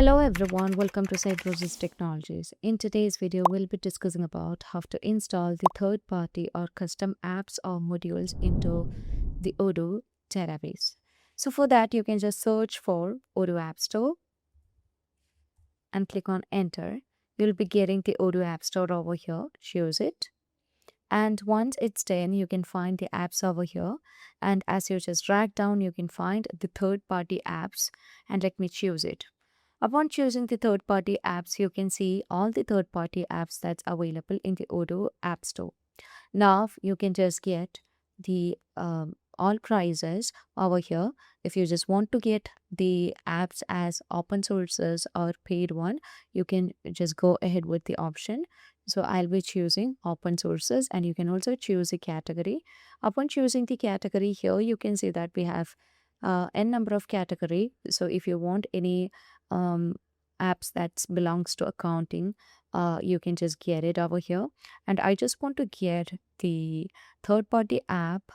Hello everyone, welcome to Cybrosys Technologies. In today's video, we'll be discussing about how to install the third-party or custom apps or modules into the Odoo database. So for that, you can just search for Odoo App Store and click on Enter. You'll be getting the Odoo App Store over here. Choose it. And once it's done, you can find the apps over here. And as you just drag down, you can find the third-party apps. And let me choose it. Upon choosing the third-party apps, you can see all the third-party apps that's available in the Odoo App Store. Now you can just get the all prices over here. If you just want to get the apps as open sources or paid one, you can just go ahead with the option. So I'll be choosing open sources, and you can also choose a category. Upon choosing the category here, you can see that we have n number of category. So if you want any apps that belongs to accounting, you can just get it over here. And I just want to get the third party app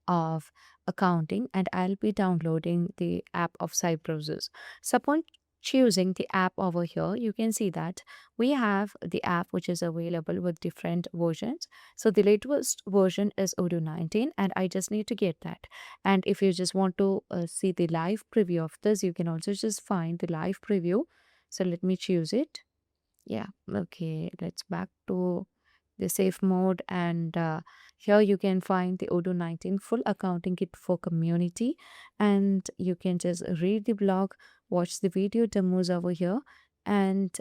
of accounting, and I'll be downloading the app of Cybrosys. So upon choosing the app over here, you can see that we have the app which is available with different versions. So the latest version is Odoo 19, and I just need to get that. And if you just want to see the live preview of this, you can also just find the live preview. So let me choose it. Yeah, okay, let's back to the safe mode, and here you can find the Odoo 19 full accounting kit for community, and you can just read the blog, watch the video demos over here, and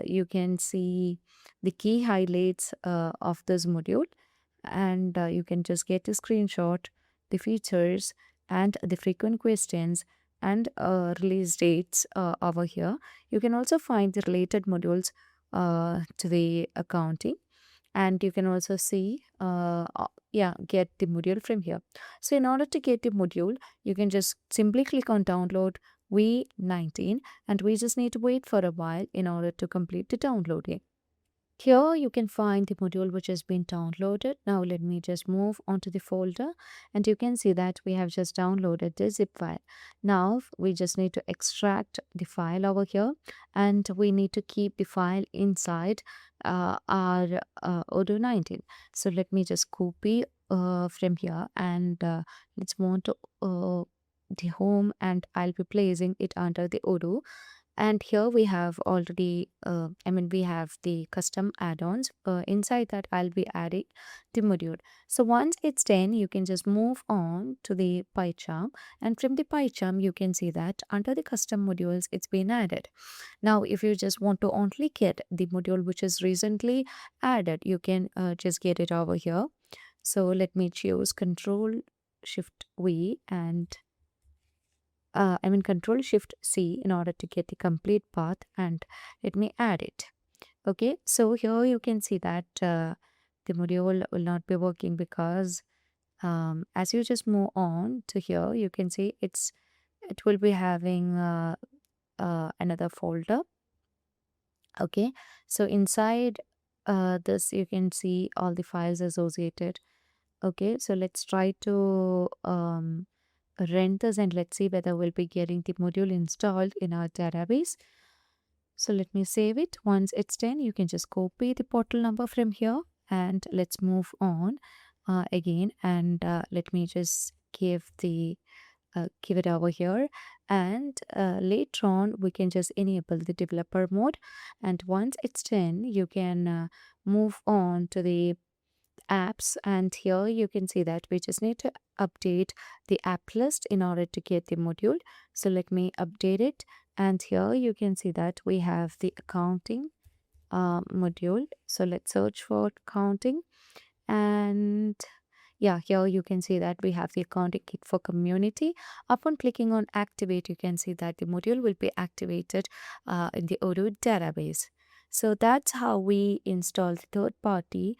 you can see the key highlights of this module, and you can just get a screenshot, the features and the frequent questions and release dates over here. You can also find the related modules to the accounting, and you can also see get the module from here. So in order to get the module, you can just simply click on download V19, and we just need to wait for a while in order to complete the downloading. Here you can find the module which has been downloaded. Now let me just move onto the folder, and you can see that we have just downloaded the zip file. Now we just need to extract the file over here, and we need to keep the file inside our Odoo 19. So let me just copy from here, and let's move to the home, and I'll be placing it under the Odoo. And here we have already we have the custom add-ons. Inside that, I'll be adding the module. So once it's done, you can just move on to the pie chart, and from the pie chart you can see that under the custom modules it's been added. Now if you just want to only get the module which is recently added, you can just get it over here. So let me choose Control Shift V and Control Shift C in order to get the complete path, and let me add it. Okay, so here you can see that the module will not be working because as you just move on to here, you can see it will be having another folder. Okay, so inside this you can see all the files associated. Okay, so let's try to rent this, and let's see whether we'll be getting the module installed in our database. So let me save it. Once it's done, you can just copy the portal number from here, and let's move on again, and let me just give it over here, and later on we can just enable the developer mode. And once it's done, you can move on to the apps, and here you can see that we just need to update the app list in order to get the module. So let me update it, and here you can see that we have the accounting module. So let's search for accounting, and yeah, here you can see that we have the accounting kit for community. Upon clicking on activate, you can see that the module will be activated in the Odoo database. So that's how we install the third party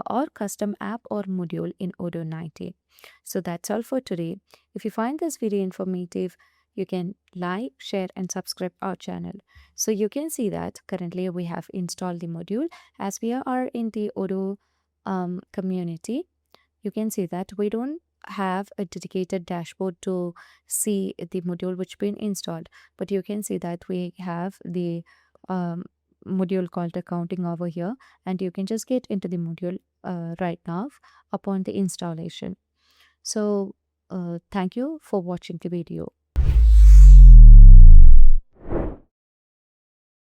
or custom app or module in Odoo 19. So that's all for today. If you find this video informative, you can like, share and subscribe our channel. So you can see that currently we have installed the module. As we are in the Odoo community, you can see that we don't have a dedicated dashboard to see the module which been installed, but you can see that we have the um, module called accounting over here, and you can just get into the module right now upon the installation. So thank you for watching the video.